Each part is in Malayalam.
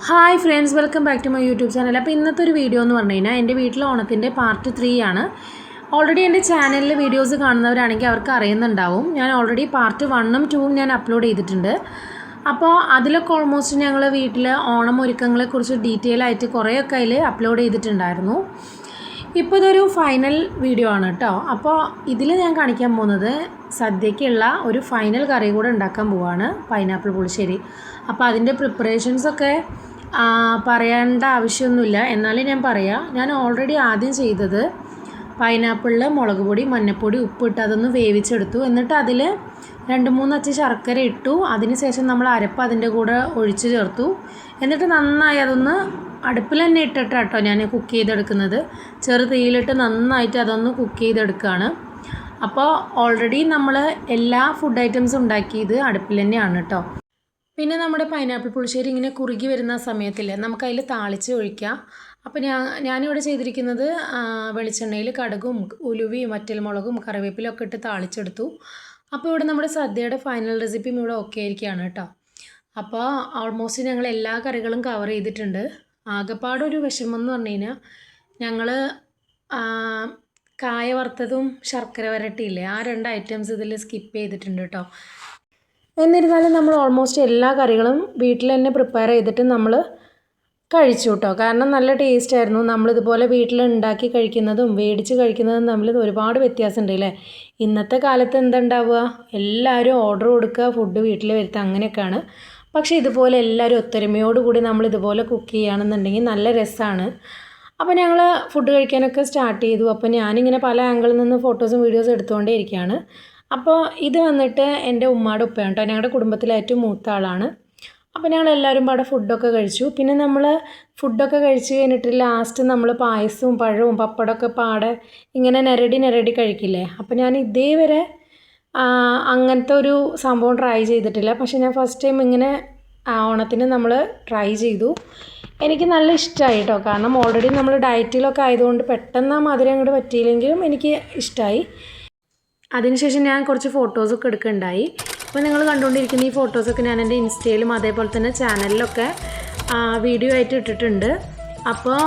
Hi friends, welcome back to my YouTube channel. അപ്പോൾ ഇന്നത്തെ ഒരു വീഡിയോ എന്ന് പറഞ്ഞു കഴിഞ്ഞാൽ എൻ്റെ വീട്ടിലെ ഓണത്തിൻ്റെ പാർട്ട് 3 ആണ്. ഓൾറെഡി എൻ്റെ ചാനലിൽ വീഡിയോസ് കാണുന്നവരാണെങ്കിൽ അവർക്ക് അറിയുന്നുണ്ടാവും. ഞാൻ ഓൾറെഡി പാർട്ട് 1ഉം 2ഉം ഞാൻ അപ്ലോഡ് ചെയ്തിട്ടുണ്ട്. അപ്പോൾ അതിലൊക്കെ ഓൾമോസ്റ്റ് ഞങ്ങൾ വീട്ടിൽ ഓണം ഒരുക്കങ്ങളെക്കുറിച്ച് ഡീറ്റെയിൽ ആയിട്ട് കുറേയൊക്കെ അതിൽ അപ്ലോഡ് ചെയ്തിട്ടുണ്ടായിരുന്നു. ഇപ്പോൾ ഇതൊരു ഫൈനൽ വീഡിയോ ആണ് കേട്ടോ. അപ്പോൾ ഇതിൽ ഞാൻ കാണിക്കാൻ പോകുന്നത് സദ്യക്കുള്ള ഒരു ഫൈനൽ കറി കൂടെ ഉണ്ടാക്കാൻ പോവുകയാണ്, പൈനാപ്പിൾ പുളിശ്ശേരി. അപ്പോൾ അതിൻ്റെ പ്രിപ്പറേഷൻസൊക്കെ പറയേണ്ട ആവശ്യമൊന്നുമില്ല, എന്നാലും ഞാൻ പറയാം. ഞാൻ ഓൾറെഡി ആദ്യം ചെയ്തത് പൈനാപ്പിളിൽ മുളക് പൊടി, മഞ്ഞൾപ്പൊടി, ഉപ്പിട്ട് അതൊന്ന് വേവിച്ചെടുത്തു. എന്നിട്ട് അതിൽ 2-3 അച്ച് ശർക്കര ഇട്ടു. അതിനുശേഷം നമ്മൾ അരപ്പ് അതിൻ്റെ കൂടെ ഒഴിച്ച് ചേർത്തു. എന്നിട്ട് നന്നായി അതൊന്ന് അടുപ്പിൽ തന്നെ ഇട്ടിട്ട് കേട്ടോ ഞാൻ കുക്ക് ചെയ്തെടുക്കുന്നത്. ചെറു തീയിലിട്ട് നന്നായിട്ട് അതൊന്ന് കുക്ക് ചെയ്തെടുക്കുകയാണ്. അപ്പോൾ ഓൾറെഡി നമ്മൾ എല്ലാ ഫുഡ് ഐറ്റംസും ഉണ്ടാക്കിയത് അടുപ്പിൽ തന്നെയാണ് കേട്ടോ. പിന്നെ നമ്മുടെ പൈനാപ്പിൾ പുളിശ്ശേരി ഇങ്ങനെ കുറുകി വരുന്ന സമയത്തിൽ നമുക്കതിൽ താളിച്ച് ഒഴിക്കാം. അപ്പോൾ ഞാനിവിടെ ചെയ്തിരിക്കുന്നത് വെളിച്ചെണ്ണയിൽ കടുകും ഉലുവയും വറ്റൽമുളകും കറിവേപ്പിലൊക്കെ ഇട്ട് താളിച്ചെടുത്തു. അപ്പോൾ ഇവിടെ നമ്മുടെ സദ്യയുടെ ഫൈനൽ റെസിപ്പിയും ഇവിടെ ഓക്കെ ആയിരിക്കുകയാണ് കേട്ടോ. അപ്പോൾ ഓൾമോസ്റ്റ് ഞങ്ങൾ എല്ലാ കറികളും കവർ ചെയ്തിട്ടുണ്ട്. ആകെപ്പാടൊരു വിഷമം എന്ന് പറഞ്ഞു കഴിഞ്ഞാൽ ഞങ്ങൾ കായ വറുത്തതും ശർക്കര വരട്ടിയില്ലേ, ആ 2 ഐറ്റംസ് ഇതിൽ സ്കിപ്പ് ചെയ്തിട്ടുണ്ട് കേട്ടോ. എന്നിരുന്നാലും നമ്മൾ ഓൾമോസ്റ്റ് എല്ലാ കറികളും വീട്ടിൽ തന്നെ പ്രിപ്പയർ ചെയ്തിട്ട് നമ്മൾ കഴിച്ചു കേട്ടോ. കാരണം നല്ല ടേസ്റ്റ് ആയിരുന്നു. നമ്മളിതുപോലെ വീട്ടിൽ ഉണ്ടാക്കി കഴിക്കുന്നതും മേടിച്ച് കഴിക്കുന്നതും തമ്മിൽ ഒരുപാട് വ്യത്യാസമുണ്ട് അല്ലേ. ഇന്നത്തെ കാലത്ത് എന്തുണ്ടാവുക, എല്ലാവരും ഓർഡർ കൊടുക്കുക, ഫുഡ് വീട്ടിൽ വരുത്തുക, അങ്ങനെയൊക്കെയാണ്. പക്ഷേ ഇതുപോലെ എല്ലാവരും ഒത്തൊരുമയോടുകൂടി നമ്മളിതുപോലെ കുക്ക് ചെയ്യുകയാണെന്നുണ്ടെങ്കിൽ നല്ല രസമാണ്. അപ്പോൾ ഞങ്ങൾ ഫുഡ് കഴിക്കാനൊക്കെ സ്റ്റാർട്ട് ചെയ്തു. അപ്പോൾ ഞാനിങ്ങനെ പല ആംഗിളിൽ നിന്ന് ഫോട്ടോസും വീഡിയോസും എടുത്തുകൊണ്ടേ ഇരിക്കുകയാണ്. അപ്പോൾ ഇത് വന്നിട്ട് എൻ്റെ ഉമ്മയുടെ ഉപ്പയാണ് കേട്ടോ, ഞങ്ങളുടെ കുടുംബത്തിലെ ഏറ്റവും മൂത്ത ആളാണ്. അപ്പോൾ ഞങ്ങൾ എല്ലാവരും പാടെ ഫുഡൊക്കെ കഴിച്ചു. പിന്നെ നമ്മൾ ഫുഡൊക്കെ കഴിച്ച് കഴിഞ്ഞിട്ട് ലാസ്റ്റ് നമ്മൾ പായസവും പഴവും പപ്പടമൊക്കെ പാടെ ഇങ്ങനെ നിരടി കഴിക്കില്ലേ. അപ്പോൾ ഞാൻ ഇതേവരെ അങ്ങനത്തെ ഒരു സംഭവം ട്രൈ ചെയ്തിട്ടില്ല. പക്ഷേ ഞാൻ ഫസ്റ്റ് ടൈം ഇങ്ങനെ ഓണത്തിന് നമ്മൾ ട്രൈ ചെയ്തു. എനിക്ക് നല്ല ഇഷ്ടമായി കേട്ടോ. കാരണം ഓൾറെഡി നമ്മൾ ഡയറ്റിലൊക്കെ ആയതുകൊണ്ട് പെട്ടെന്ന് ആ മധുരം അങ്ങോട്ട് പറ്റിയില്ലെങ്കിലും എനിക്ക് ഇഷ്ടമായി. അതിനുശേഷം ഞാൻ കുറച്ച് ഫോട്ടോസൊക്കെ എടുക്കുകയുണ്ടായി. അപ്പോൾ നിങ്ങൾ കണ്ടുകൊണ്ടിരിക്കുന്ന ഈ ഫോട്ടോസൊക്കെ ഞാൻ എൻ്റെ ഇൻസ്റ്റയിലും അതേപോലെ തന്നെ ചാനലിലൊക്കെ വീഡിയോ ആയിട്ട് ഇട്ടിട്ടുണ്ട്. അപ്പോൾ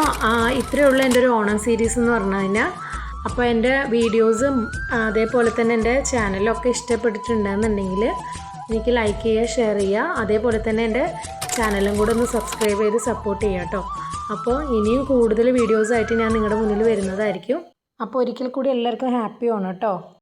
ഇത്രയേ ഉള്ളൂ എൻ്റെ ഒരു ഓണം സീരീസ് എന്ന് പറഞ്ഞു കഴിഞ്ഞാൽ. അപ്പോൾ എൻ്റെ വീഡിയോസും അതേപോലെ തന്നെ എൻ്റെ ചാനലൊക്കെ ഇഷ്ടപ്പെട്ടിട്ടുണ്ടെന്നുണ്ടെങ്കിൽ എനിക്ക് ലൈക്ക് ചെയ്യുക, ഷെയർ ചെയ്യുക. അതേപോലെ തന്നെ എൻ്റെ ചാനലും കൂടെ ഒന്ന് സബ്സ്ക്രൈബ് ചെയ്ത് സപ്പോർട്ട് ചെയ്യുക കേട്ടോ. അപ്പോൾ ഇനിയും കൂടുതൽ വീഡിയോസായിട്ട് ഞാൻ നിങ്ങളുടെ മുന്നിൽ വരുന്നതായിരിക്കും. അപ്പോൾ ഒരിക്കൽ കൂടി എല്ലാവർക്കും ഹാപ്പി ഓണം കേട്ടോ.